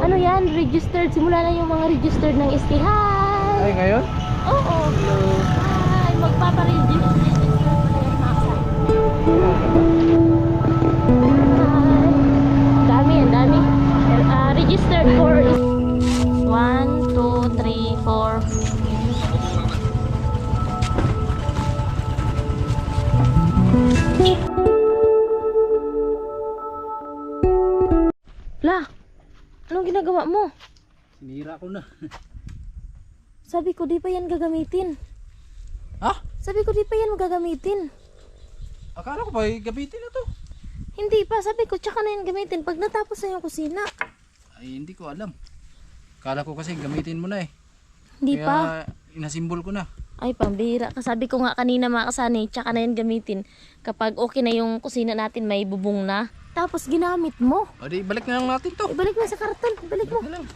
Ano yan? Registered. Simula na yung mga registered ng SK. Hi! Ay, ngayon? Oo. Hi! Magpaparegister pala yan mga kasama. Hi! Dami yan, dami. Registered for 1, 2, 3, 4. La, anong ginagawa mo? Sinira ko na. Sabi ko di pa yan gagamitin. Ha? Sabi ko di pa yan magagamitin. Akala ko ba gamitin na to? Hindi pa, sabi ko tsaka na yan gamitin pag natapos na yung kusina. Ay, hindi ko alam. Akala ko kasi gamitin mo na eh. Hindi Kaya pa. inasimbol ko na. Ay, pambira ka. Sabi ko nga kanina mga kasani, tsaka na yan gamitin kapag okay na yung kusina natin, may bubong na. Tapos ginamit mo. O di, balik na lang natin to. Ibalik mo sa karton. Ibalik mo. Balik na lang.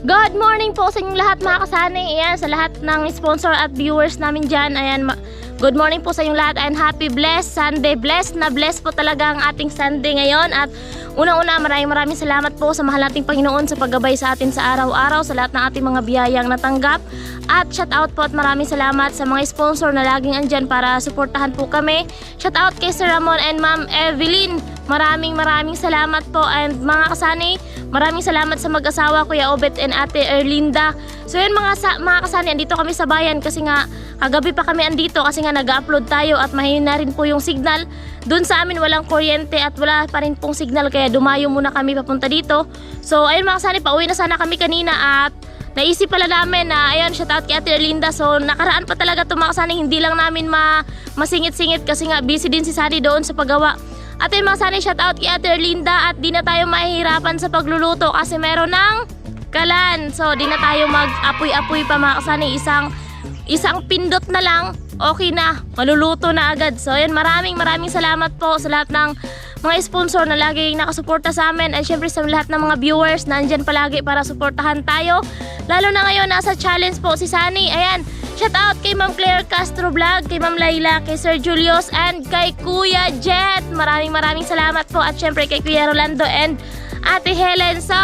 Good morning po sa inyong lahat mga kasani. Ayan, sa lahat ng sponsor at viewers namin dyan. Ayan, good morning po sa inyong lahat and happy blessed Sunday. Blessed na blessed po talaga ang ating Sunday ngayon. At unang-una, maraming salamat po sa mahal nating Panginoon sa paggabay sa atin sa araw-araw, sa lahat ng ating mga biyayang natanggap. At shout out po at maraming salamat sa mga sponsor na laging andyan para suportahan po kami. Shout out kay Sir Ramon and Ma'am Evelyn. Maraming salamat po. And mga kasani, maraming salamat sa mag-asawa Kuya Obet and Ate Erlinda. So yun mga kasani, andito kami sa bayan kasi nga kagabi pa kami andito kasi nga nag-upload tayo at mahina rin po yung signal. Doon sa amin walang kuryente at wala pa rin pong signal kaya dumayo muna kami papunta dito. So ayun mga kasani, pauwi na sana kami kanina at naisip pala namin na ayun, shout out kay Ate Erlinda. So nakaraan pa talaga ito mga kasani, hindi lang namin masingit-singit kasi nga busy din si Sadi doon sa paggawa. At yun mga kasani, shout out kay Ate Erlinda at di na tayo mahihirapan sa pagluluto kasi meron ng kalan. So di na tayo mag-apoy-apoy pa mga kasani, isang pindot na lang, okay na, maluluto na agad. So yun, maraming salamat po sa lahat ng mga sponsor na laging nakasuporta sa amin at syempre sa lahat ng mga viewers na andyan palagi para suportahan tayo. Lalo na ngayon nasa challenge po si Sunny. Ayan, shout out kay Ma'am Claire Castro Vlog, kay Ma'am Layla, kay Sir Julius and kay Kuya Jet. Maraming salamat po at syempre kay Kuya Rolando and Ate Helen. So,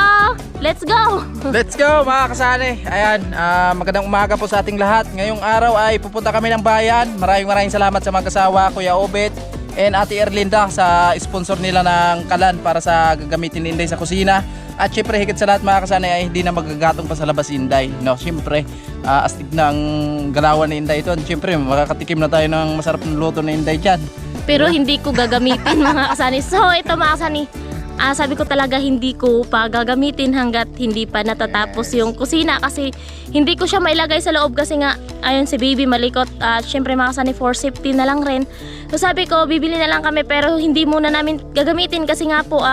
let's go! Let's go mga kasani. Ayan, magandang umaga po sa ating lahat. Ngayong araw ay pupunta kami ng bayan. Maraming salamat sa mag-asawa Kuya Obet and Ate Erlinda sa sponsor nila ng kalan para sa gagamitin ni Inday sa kusina. At syempre higit sa lahat mga kasani ay hindi na magagatong pa sa labas si Inday. No, syempre astig ng galawan ni Inday ito. Syempre makakatikim na tayo ng masarap na luto ni Inday dyan. Pero hindi ko gagamitin mga kasani. So ito mga kasani, sabi ko talaga hindi ko pa gagamitin hanggat hindi pa natatapos yung kusina kasi hindi ko siya mailagay sa loob kasi nga ayun si baby malikot at syempre mga kasani for safety na lang rin. So sabi ko bibili na lang kami pero hindi muna namin gagamitin kasi nga po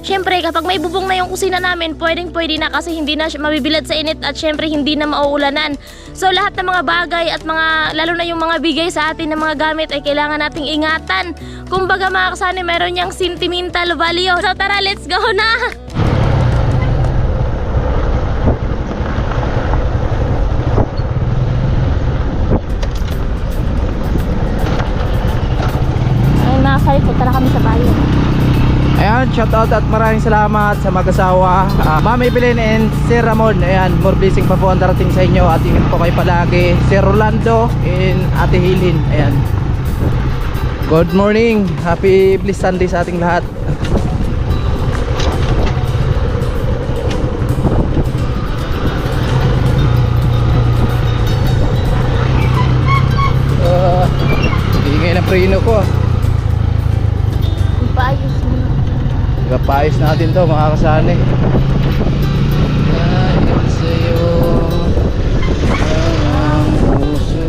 syempre kapag may bubong na yung kusina namin pwede na kasi hindi na mabibilad sa init at syempre hindi na mauulanan. So lahat ng mga bagay at lalo na yung mga bigay sa atin ng mga gamit ay kailangan nating ingatan. Kumbaga mga kasani meron niyang sentimental value. So tara, let's go na! Ayun mga kasani, punta na kami sa bayan. Ayan, shout out at maraming salamat sa mag-asawa Ma'am Evelyn and Sir Ramon. Ayan, more blessing pa po ang darating sa inyo at ingat po kayo palagi. Sir Rolando and Ate Helen. Ayan, good morning, happy blessed Sunday sa ating lahat. Ingay na preno ko Ipaayos mo na. Gapayos natin to mga kasani. Dahil sa'yo ang puso.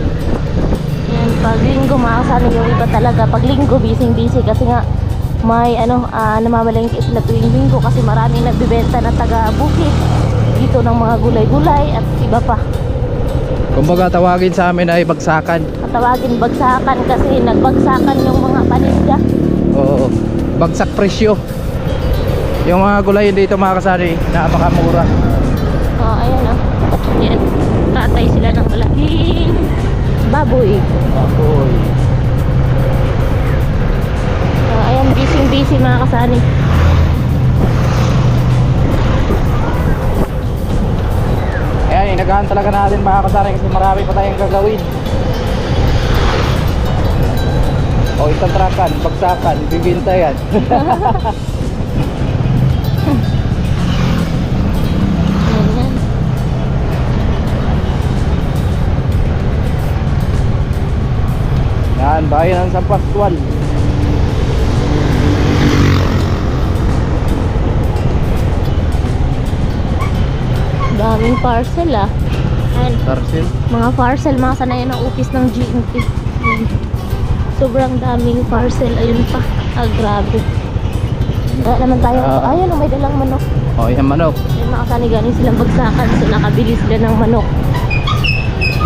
Yan, pag linggo mga kasani yung iba talaga. Pag linggo busy kasi nga may namamalengke sila tuwing linggo kasi maraming nagbibenta na taga-bukid dito ng mga gulay-gulay at iba pa. Kumbaga tawagin sa amin ay bagsakan. Tawagin bagsakan kasi nagbagsakan yung mga paninda. Oo, bagsak presyo. Yung mga gulay dito mga kasani, napakamura. Ayan yan, tatay sila ng malaking baboy. Ayan, busy mga kasani. Ayan, inagahan talaga natin mga kasari kasi marami pa tayong gagawin. O isang trakan, bagsakan, bibinta yan. Ayan. Yan, bayan ng San Pascual. Daming parcel ah. Ayan. Parcel. Mga parcel, mga sanayan ng office ng GMP. Ayan. Sobrang daming parcel. Ayun pa. Ah, grabe. Wala naman tayo. Ayun, may dalang manok. O, yan manok. Ayun, makasani galing silang bagsakan. So, nakabili sila ng manok.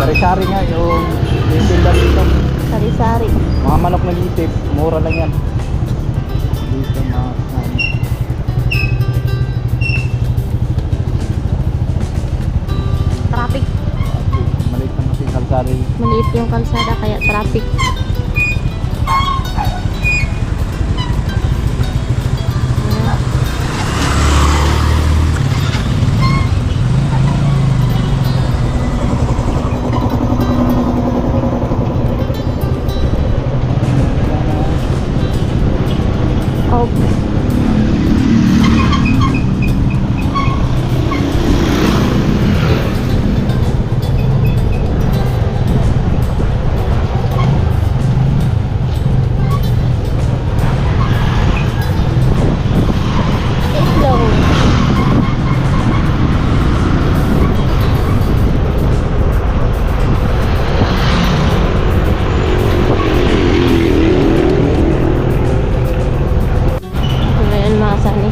Sari-sari nga yung tinda dito. Sari-sari. Mga manok na litip, mura lang yan. Dito mga kasari. Traffic. Maliit lang kasi kalsari. Maliit yung kalsada kaya traffic. Oh. Hello. Ayan mga sani.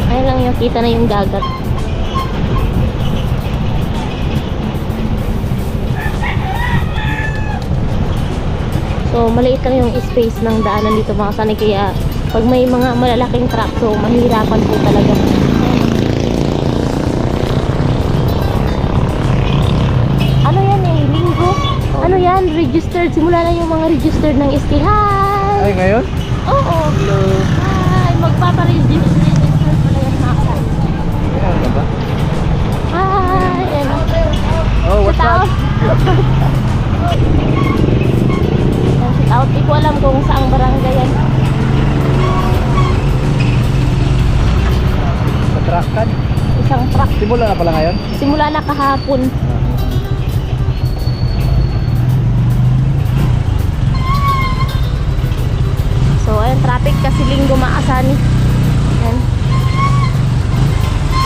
Ayun lang yung kita na yung dagat. So maliit lang yung space ng daanan dito mga sani, kaya pag may mga malalaking truck, so mahirapan po talaga. Ano yan eh, linggo? Ano yan, registered, simula na yung mga registered ng SK. Hi! Ay, ngayon? Oo. Hello. Hi! Magpaparegister pala yan mga kasama. Ayan ka ba? Hi! Ayan. Oh, what's Shout up? out. Ayan, shout out. Di ko alam kung saang barangay yan. Sa trakan. Isang truck. Simula na pala ngayon? Simula na kahapon. So, ayan, traffic kasi linggo maasani. Ayan.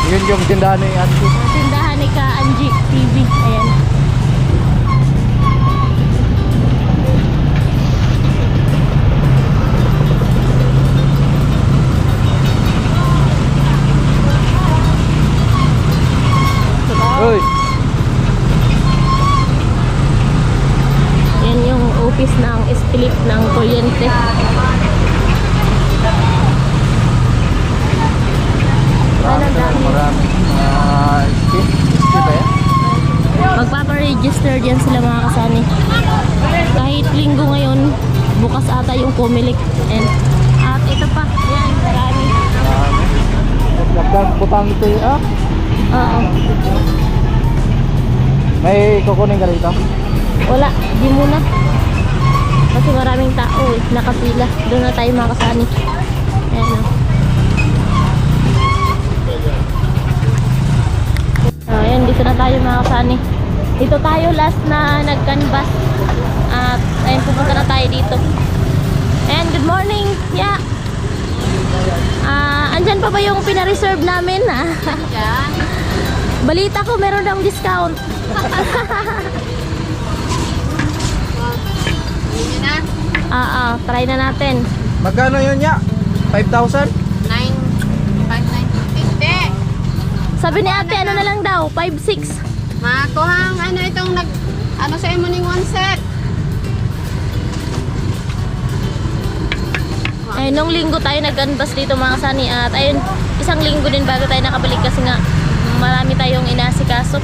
Yun yung tindahan ni Ate. Tindahan ni Ka Angie TV. Ayan. Uy! Yan yung office ng split ng kuryente. Ano dami? Marami. Skip ba yan? Magpapa-register dyan sila mga kasani. Kahit linggo ngayon, bukas ata yung Comelec. And at ito pa, yan, marami. Marami. Nagdag butang ito eh. Ah? Oo. May kukunin ka rito? Wala, di muna. Kasi maraming tao eh, nakapila. Doon na tayo mga kasani. Ayan o. Ayan, dito na tayo mga kasani. Dito tayo last na nag-canvas. At ayun, pupunta na tayo dito. And good morning. Yeah. Andyan pa ba yung pina-reserve namin? Yan. Balita ko meron daw discount. Yun na. Try na natin. Magkano yun ya? 5,000? 9,550. Sabi ni ate, ano na lang daw? 5-6. Makuhang ano itong ano sa imo ning one set. Ay, nung linggo tayo nag-canvas dito mga sani. At ayun, isang linggo din bago tayo nakabalik kasi nga marami tayong inasikaso.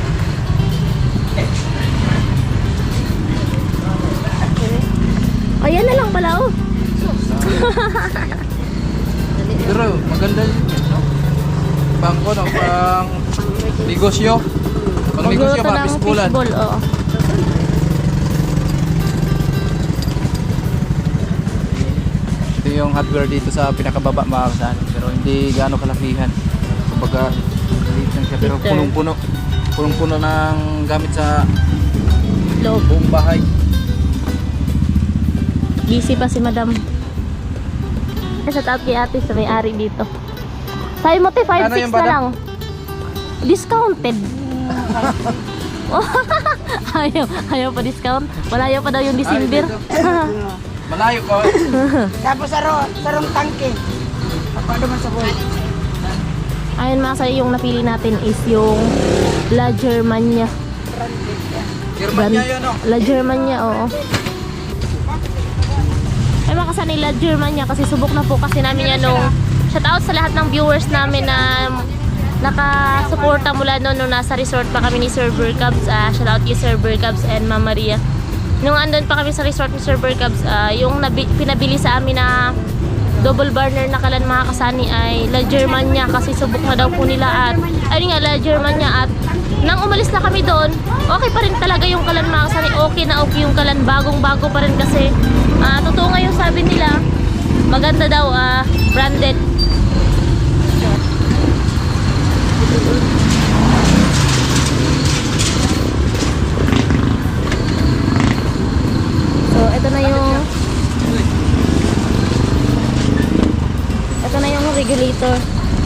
Ayan na lang pala oh. Pero maganda yun. No? Bangko no? Pang Negosyo. Pag negosyo, Magluluto ng mapisbulan. fishball, oo. Ito yung hardware dito sa pinakababa mga kasano. Pero hindi gaano kalakihan. Kumbaga, maliit lang siya. Pero Liter. punong-puno. Punong-puno ng gamit sa Loob. buong bahay. Busy pa si madam. Shout out kay ate sa may-ari dito. Sabi mo, te, 5-6 Ano yung na bada? lang. Discounted. ayaw pa discount. Malayo pa daw yung December. Malayo pa. Tapos sarong tangke. Ako naman sa buhay. Ayun mga kasani, yung napili natin is yung La Germania. Germania yun, no? La Germania, oo. Ay mga kasani, La Germania kasi subok na po kasi namin yan nung shout out sa lahat ng viewers namin na nakasuporta mula noon nung nasa resort pa kami ni Sir Burcabs. Shout out kay Sir Burcabs and Ma'am Maria. Nung andun pa kami sa resort ni Sir Burcabs, yung pinabili sa amin na double burner na kalan mga kasani ay La Germania kasi subok na daw po nila at ayun nga La Germania. At nang umalis na kami doon, okay pa rin talaga yung kalan mga kasani. Okay na okay yung kalan, bagong bago pa rin kasi totoo nga yung sabi nila, maganda daw, branded. So ito na yung regulator.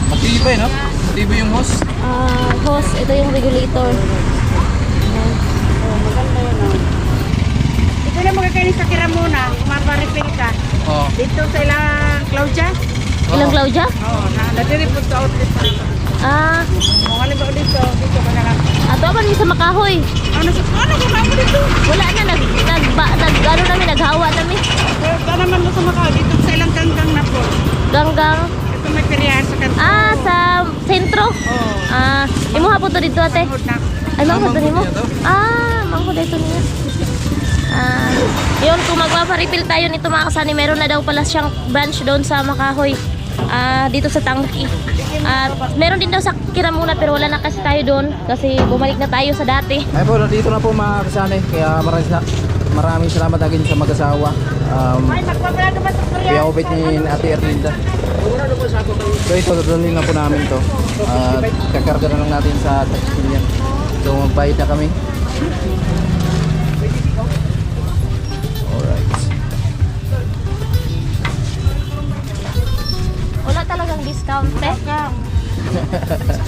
Matibay, no? Matibay yung hose. Hose, ito yung regulator. Ayan. Maganda yun. Ito na magkakainin sa Kiramuna. Maparipil ka. Oo. Dito sa ilang Claudia. Ilang Claudia? Oo, nadiripot sa outlet pa. Kung ano ba dito ka na lang. Ato ba sa Makahoy? Ano kung ako dito? Wala na, ano namin, naghawa namin. Ito naman mo sa Macau. Dito sa ilang ganggang na po. Ganggang. Ito may peryahan sa kanto. Sa sentro. Oo. Imo hapon to dito ate. Hold na. Ay, mangkod to nimo. Mangkod niya to? Mangkod dito niya. Yun, kung magpaparefill tayo nito mga kasani, meron na daw pala siyang branch doon sa Makahoy. Dito sa Tangki. At meron din daw sa Kiramuna pero wala na kasi tayo doon kasi bumalik na tayo sa dati. Ay po, dito na po mga kasani. Kaya maraming salamat agad sa mag-asawa. Ay, magpapala naman sa Kuya peryahan. Obet ni Ate Erlinda. So ito, dadalhin na po namin to. Kakarga na lang natin sa touchscreen yan. So magbayad na kami. Alright. Wala talagang discount eh.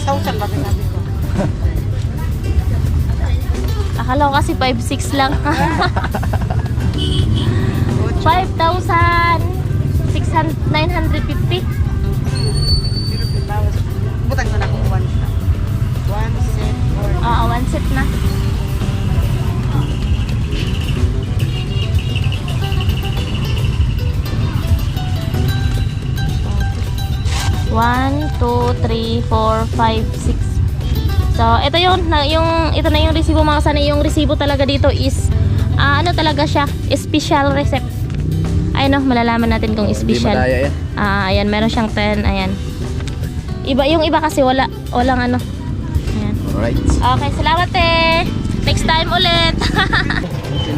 Sausan ba sinabi ko? Akala ko kasi 5,600 lang. 5,950. Butang na ako one set or One set na. One, two, three, four, five, six. So, ito ito na yung resibo mga kasani. Yung resibo talaga dito is ano talaga siya, special receipt. Ayun, malalaman natin kung Hindi special. madaya yan. Ayan, meron siyang 10, ayan. Yung iba kasi walang ano. Ayan. Alright. Okay, salamat eh. Next time ulit.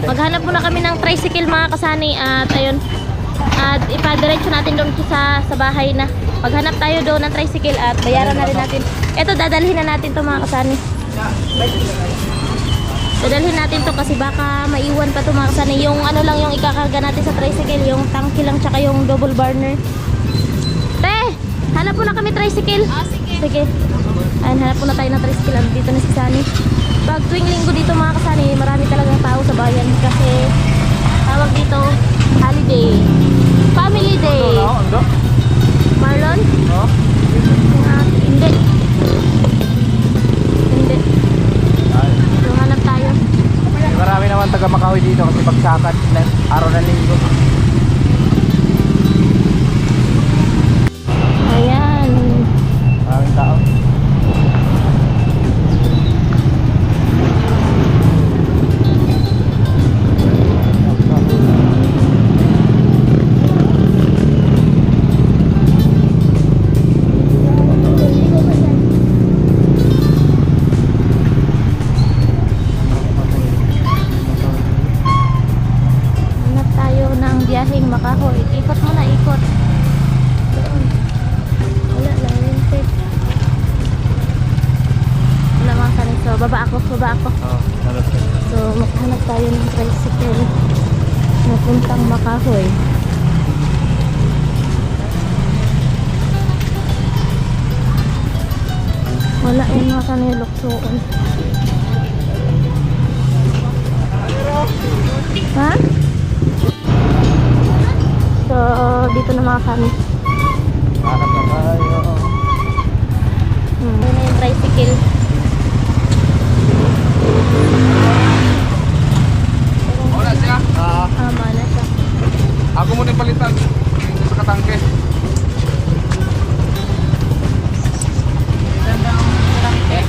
Maghanap muna kami ng tricycle mga kasani at ayun. At ipadiretso natin doon sa bahay na. Maghanap tayo doon ng tricycle at bayaran na rin natin. Ito, dadalhin na natin to mga kasani. Dadalhin natin to kasi baka maiwan pa to mga kasani. Yung ano lang yung ikakarga natin sa tricycle, yung tangki lang tsaka yung double burner. Te, hanap muna kami tricycle. Sige. Ayun, hanap muna tayo ng tricycle. Dito na si Sunny. Pag tuwing linggo dito mga kasani, marami talagang tao sa bayan kasi tawag dito holiday. Family day. Marlon? Hindi. So, hanap tayo. Marami naman taga Makahoy dito kasi pagsakat araw na linggo. Ayan. Maraming tao. Wala yun mga sana yung luksoon. Ha? So, dito na mga kami. Hanap na tayo. Yun na yung tricycle. Wala siya. Tama na siya. Ako muna yung palitan. Dito sa katangke.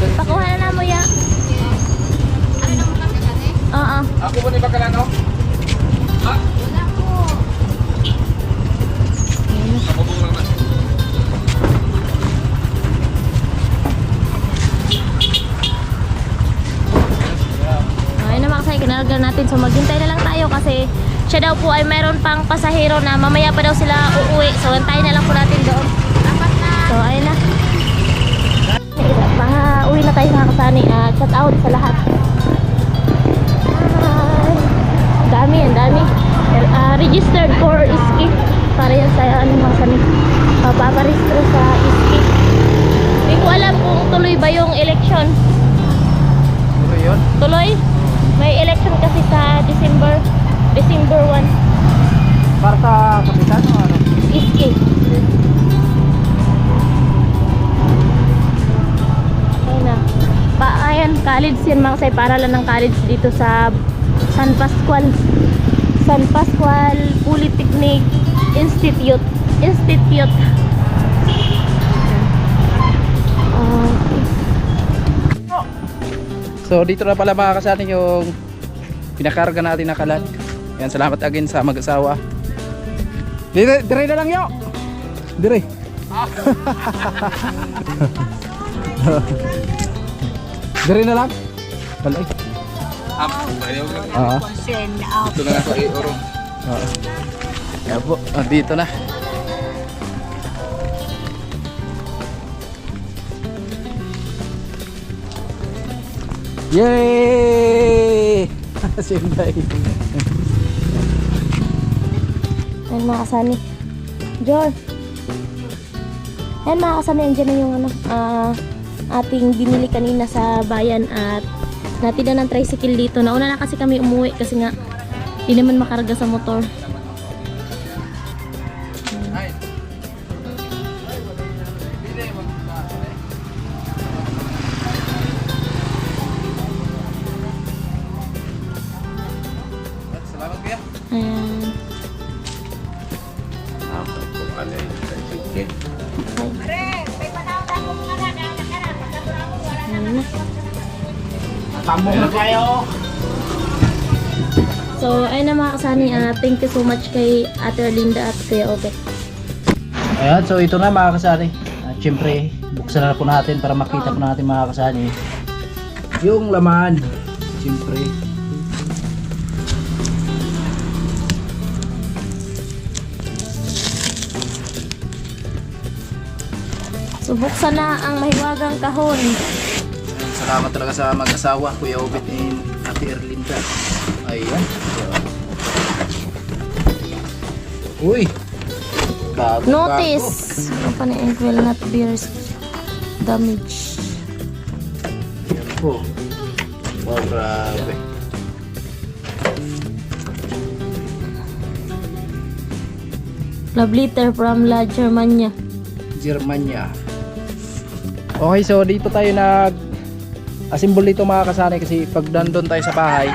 Pakuha na mo ya. Ano na mo kasi? Oo. Ako muna yung bakalano. Ha? Wala ko. Nakabong lang na. Ayun na mga kasay, kinarga natin. So maghintay na lang tayo kasi siya daw po ay mayroon pang pasahero na mamaya pa daw sila uuwi. So antayin na lang po natin doon. Dapat na. So ayun na. Uwi na tayo mga kasani. Shout out sa lahat. Hi. Dami, ang dami. Registered for ISKI. Para yan sa ano mga kasani. Paparehistro sa ISKI. Hindi ko alam kung tuloy ba yung election. Ano yun? Tuloy? May election kasi sa December 1. Para sa kapitan o ano? ISKI. Ayun na. Ayan, college yan mga kasay. Paralan ng college dito sa San Pascual Polytechnic Institute. Okay. So dito na pala mga kasani yung pinakarga natin na kalan. Yan, salamat again sa mag-asawa. Dire na lang yo. Dire. Dire na lang. Balay. Bayaw lang. Oo. Ito na nga sa i-orong. Oo. Yan po, dito na. Yay! Sinday. Ayan mga kasani. Jor. Ayan mga kasani, andyan na yung ano, ating binili kanina sa bayan at natida ng tricycle dito. Nauna na kasi kami umuwi kasi nga di naman makarga sa motor. Salamat kuya. Ayan. Ayan na. Tambong na kayo. So, ayun na mga kasani. Thank you so much kay Ate Linda at Kuya Obet. Ayan, so ito na mga kasani. Siyempre, buksan na po natin para makita po natin mga kasani yung laman. Siyempre. So, buksan na ang mahiwagang kahon. Salamat talaga sa mag-asawa, Kuya Obet and Ate Erlinda. Ayan. Uy! Bago, Notice! Company ink will not be damaged. Yan po. Wow, grabe. Love letter from La Germania. Germania. Okay, so dito tayo nag-assemble dito mga kasani kasi pag nandun tayo sa bahay,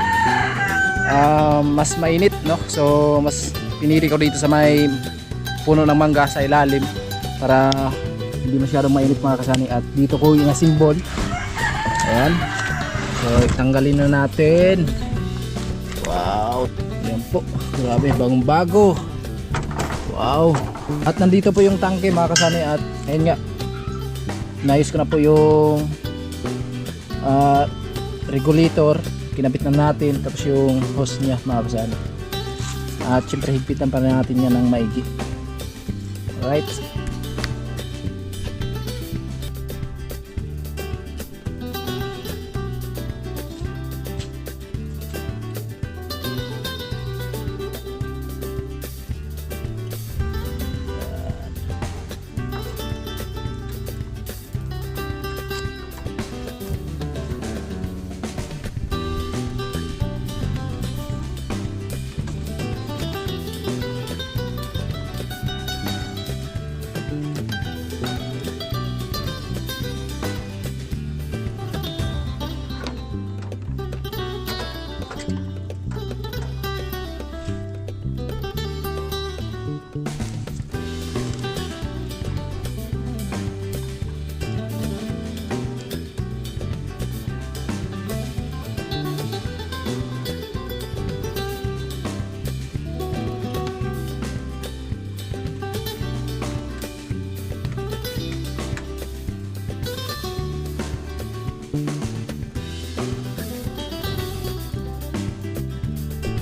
mas mainit, no? So, mas pinili ko dito sa may puno ng mangga sa ilalim para hindi masyadong mainit mga kasani. At dito ko yung assemble. Ayan. So, tanggalin na natin. Wow. Ayan po. Grabe, bagong bago. Wow. At nandito po yung tangke mga kasani. At ayun nga, naayos ko na po yung regulator. Kinabit na natin. Tapos yung hose niya mga kasani. At syempre higpitan pa natin yan ng maigi. Alright.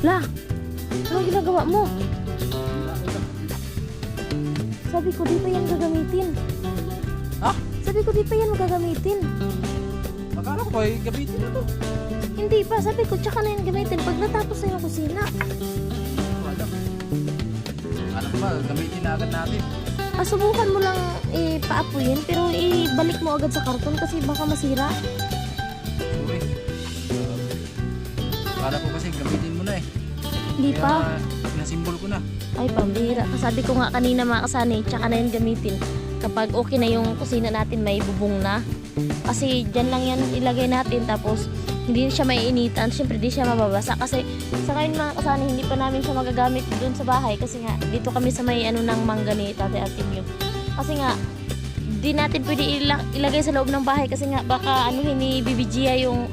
La, anong ginagawa mo? Sabi ko, di pa yan gagamitin. Ha? Sabi ko, di pa yan magagamitin. Akala ko ay gamitin na to. Hindi pa, sabi ko, tsaka na yan gamitin pag natapos na yung kusina. Wala. Alam ko ba, gamitin na agad natin. Subukan mo lang paapuyin, pero ibalik mo agad sa karton kasi baka masira. Uy. Akala ko kasi gamitin mo na eh. Hindi pa. Kaya pinasimbol ko na. Ay, pambira. Sabi ko nga kanina mga kasani, tsaka na yan gamitin. Kapag okay na yung kusina natin, may bubong na. Kasi dyan lang yan ilagay natin, tapos hindi siya maiinitan. Siyempre, di siya mababasa. Kasi sa ngayon mga kasani, hindi pa namin siya magagamit doon sa bahay. Kasi nga, dito kami sa may ano ng mangga ni Tate Artemio. Kasi nga, di natin pwede ilagay sa loob ng bahay. Kasi nga, baka ni Bibigia yung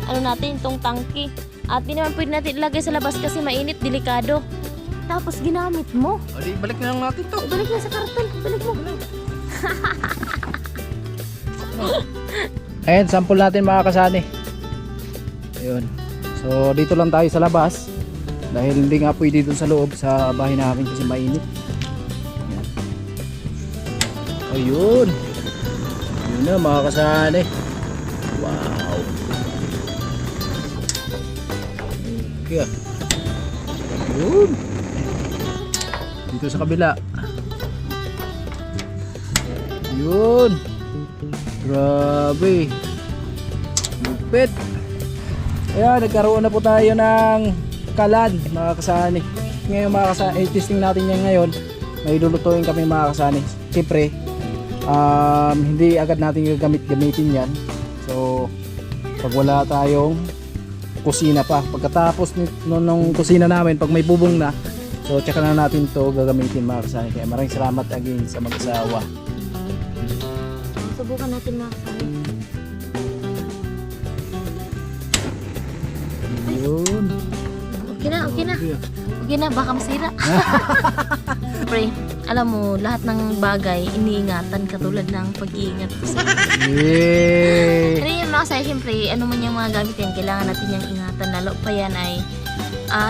natin, itong tangki. At di naman pwede natin ilagay sa labas kasi mainit, delikado. Tapos ginamit mo. O di, balik na lang natin to. Balik na sa karton. Balik mo. Ayan, sample natin mga kasani. Ayun. So, dito lang tayo sa labas. Dahil hindi nga pwede dito sa loob sa bahay namin kasi mainit. Ayan. Ayun. Ayun na mga kasani. Wow. Okay. Ayun. Dito sa kabila. Ayun. Grabe. Lupit. Ayan, nagkaroon na po tayo ng kalan mga kasani. Ngayon mga kasani, testing natin yan ngayon. May lulutuin kami mga kasani. Siyempre, hindi agad natin gamitin yan. So, pag wala tayong kusina pa, pagkatapos nung kusina namin, pag may bubong na, so tsaka na natin to gagamitin mga kasani. Kaya maraming salamat again sa mag-asawa. Subukan natin mga kasani. Ayun. Okay na, okay na. Okay na, baka masira. Siyempre, alam mo, lahat ng bagay iniingatan katulad ng pag-iingat ko sa Yay! Pero yung mga kasaya, siyempre, ano man yung mga gamit yan, kailangan natin yung ingatan. Lalo pa yan ay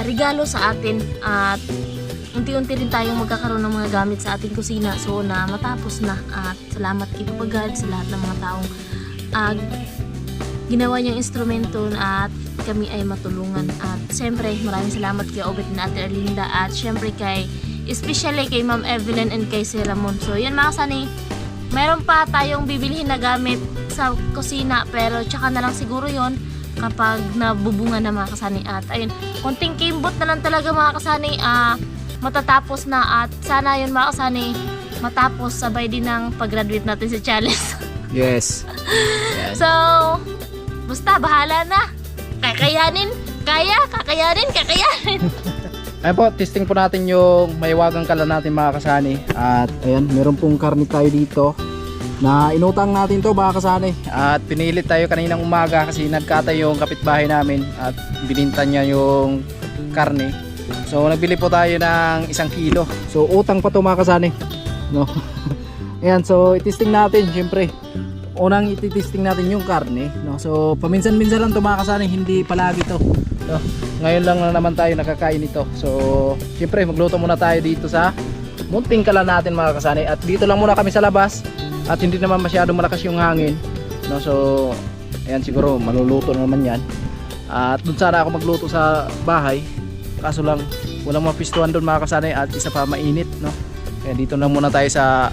regalo sa atin at unti-unti rin tayong magkakaroon ng mga gamit sa ating kusina. So na matapos na at salamat kay Papa God sa lahat ng mga taong ginawa niyang instrumento at kami ay matulungan. At siyempre maraming salamat kay Obet na Ate Erlinda at siyempre especially kay Ma'am Evelyn and kay Sir Ramon. So yun mga kasani, meron pa tayong bibilihin na gamit sa kusina pero tsaka na lang siguro yon kapag nabubunga na mga kasani. At ayun, konting kimbot na lang talaga mga kasani, matatapos na at sana yun mga kasani matapos sabay din ng pag-graduate natin sa Chalice. Yes. So, basta bahala na. Kakayanin. Kakayanin. Ayun po, testing po natin yung maiwagang kalan natin mga kasani. At ayan, meron pong karne tayo dito na inutang natin to mga kasani. At pinilit tayo kaninang umaga kasi nagkatay yung kapitbahay namin at bininta niya yung karne. So nagbili po tayo ng 1 kilo. So utang pa to mga kasani, no? Ayan, so itesting natin syempre. Unang ititesting natin yung karne, no? So paminsan-minsan lang to mga kasani, hindi palagi to, no? Ngayon lang naman tayo nakakain ito. So syempre magluto muna tayo dito sa munting kalan natin mga kasani. At dito lang muna kami sa labas at hindi naman masyadong malakas yung hangin, no? So ayan, siguro maluluto naman yan. At dun sana ako magluto sa bahay, kaso lang walang mapistuhan doon mga kasani at isa pa mainit, no? Kaya dito lang muna tayo sa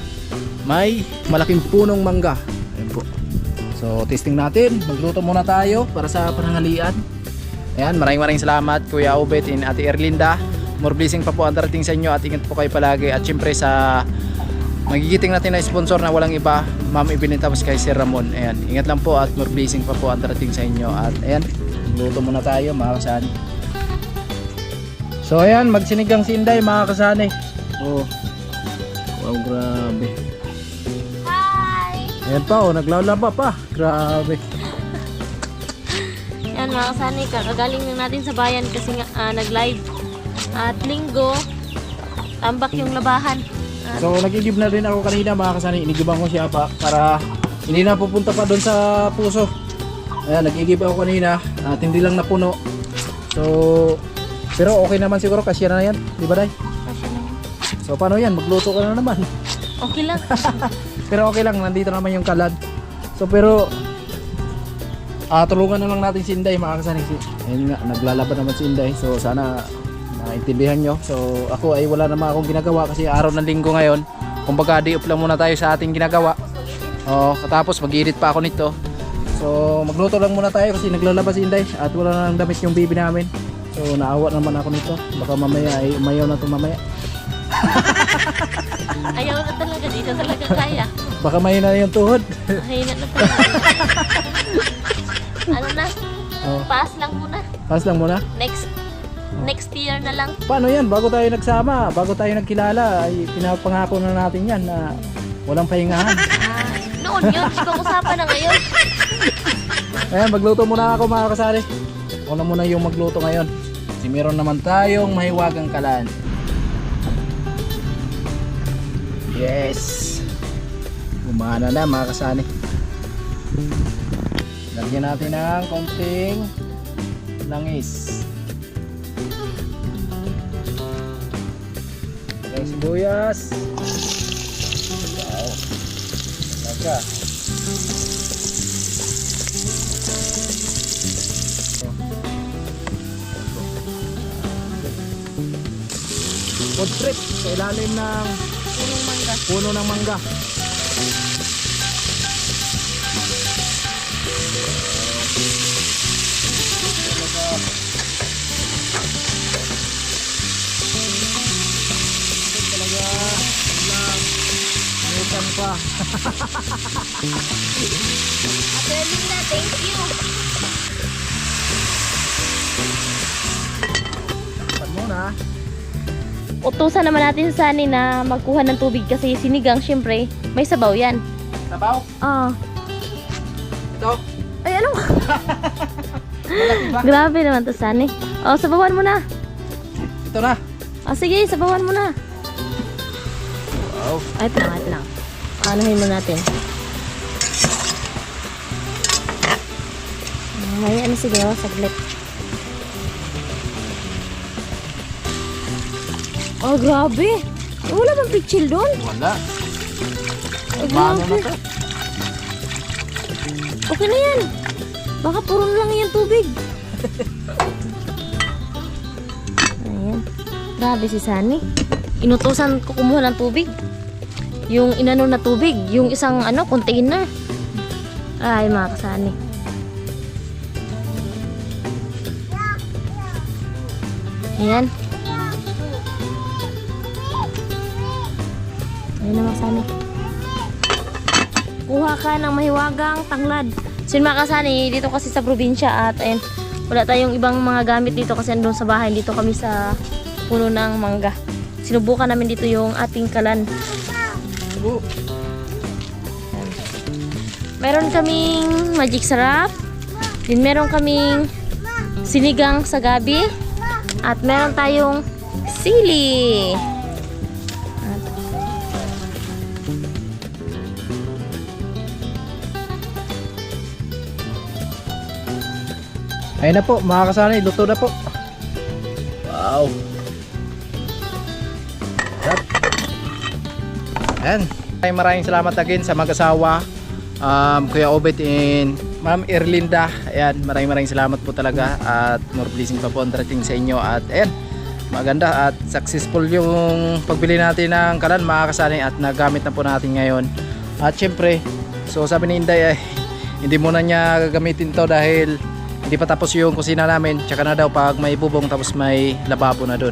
may malaking punong mangga. Ayan po. So testing natin, magluto muna tayo para sa pananghalian. Ayan, maraming salamat Kuya Obet and Ate Erlinda. More blessing pa po ang darating sa inyo at ingat po kayo palagi. At syempre sa magigiting natin na sponsor na walang iba, Ma'am Evelyn tapos kay Sir Ramon. Ayan, ingat lang po at more blessing pa po ang darating sa inyo. At ayan, magluto muna tayo mga kasani. So ayan, magsinigang sinday mga kasani. Oh. Wow, grabe. Hi! Ayan pa, oh, naglalaba pa. Grabe. Yan mga kasani, kakagaling lang natin sa bayan kasi nga nag-live. At linggo, tambak yung labahan. So nagigib na rin ako kanina mga kasani. Inigiban ko siya pa para hindi na pupunta pa doon sa puso. Ayan, nagigib ako kanina at hindi lang napuno. So Pero okay naman siguro, kasya na yan. Di ba, Day? Kasi naman. So, paano yan? Magluto ka na naman. Okay lang. Pero okay lang, nandito naman yung kalan. So, pero tulungan na lang natin si Inday, mga kasaning. Ayun nga, naglalaban naman si Inday. So, sana maintindihan nyo. So, ako ay wala naman akong ginagawa kasi araw ng linggo ngayon. Kumbaga, di-up lang muna tayo sa ating ginagawa. Katapos mag-edit pa ako nito. So, magluto lang muna tayo kasi naglalabas si Inday at wala nang damit yung baby namin. So, naawa naman ako nito. Baka mamaya ay umayaw na ito mamaya. Ayaw na talaga. Dito talaga kaya. Baka mahina na yung tuhod. Mahina na talaga. Ano na? Oh, Pass lang muna. pass lang muna. Next year na lang. Paano yan? Bago tayo nagsama, bago tayo nagkilala, ay pinapangako na natin yan na walang pahingahan. Noon yun. Ibang usapan na ngayon. Ayan, magluto muna ako mga kasari. Ako na muna yung magluto ngayon. Kasi meron naman tayong mahiwagang kalan. Yes! Umana na mga kasani. Lagyan natin ng konting langis. Lagyan sibuyas. Wow! Laga. Food trip sa ilalim ng puno ng mangga. Talaga lang nutan pa. Ate Linda, thank you. Pan muna. Utusan naman natin sa Sunny na magkuha ng tubig kasi sinigang, syempre, may sabaw yan. Sabaw. Ito. Ay, ano? Malaki ba? Grabe naman to, Sunny. Sabawan mo na. Ito na. Sige, sabawan mo na. Wow. Ito lang. Anuhin mo natin. May sige, saglit. Grabe. Wala bang pitchil doon? Wala. Grabe. Mano na to. Okay na yan. Baka puro na lang yan tubig. Ayan. Grabe si Sunny. Inutusan ko kumuha ng tubig. Yung inano na tubig. Yung isang container. Ay, mga kasani. Ayan. Ayan na, mga kasani. Kuha ka ng mahiwagang tanglad. So yun, mga kasani, dito kasi sa probinsya at ayan, wala tayong ibang mga gamit dito kasi andun sa bahay. Dito kami sa puno ng mangga. Sinubukan namin dito yung ating kalan. Meron kaming magic sarap. Din meron kaming sinigang sa gabi. At meron tayong sili. Ayun na po, mga kasani, luto na po. Wow. Ayan. Maraming salamat again sa mag-asawa, Kuya Obet and Ma'am Erlinda. Ayan, maraming salamat po talaga at more blessing pa po ang darating sa inyo. At ayan, maganda at successful yung pagbili natin ng kalan, mga kasani, at nagamit na po natin ngayon. At syempre, so sabi ni Inday ay hindi muna niya gagamitin to dahil hindi pa tapos yung kusina namin, tsaka na daw pag may bubong tapos may lababo na doon.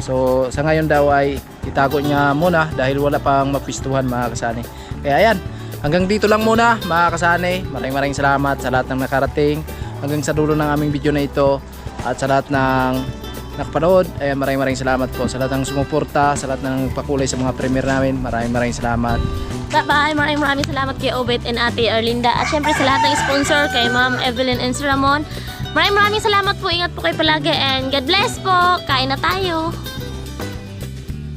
So sa ngayon daw ay itago niya muna dahil wala pang mapistuhan, mga kasani. Kaya ayan, hanggang dito lang muna, mga kasani. Maraming salamat sa lahat ng nakarating hanggang sa dulo ng aming video na ito at sa lahat ng nakapanood. Ayan, maraming salamat po sa lahat ng sumuporta, sa lahat ng pakulay sa mga premiere namin. Maraming salamat. Bye-bye. Maraming salamat kay Obet and Ate Erlinda. At syempre sa lahat ng sponsor, kay Ma'am Evelyn and Sir Ramon. Maraming salamat po. Ingat po kayo palagi and God bless po. Kain na tayo.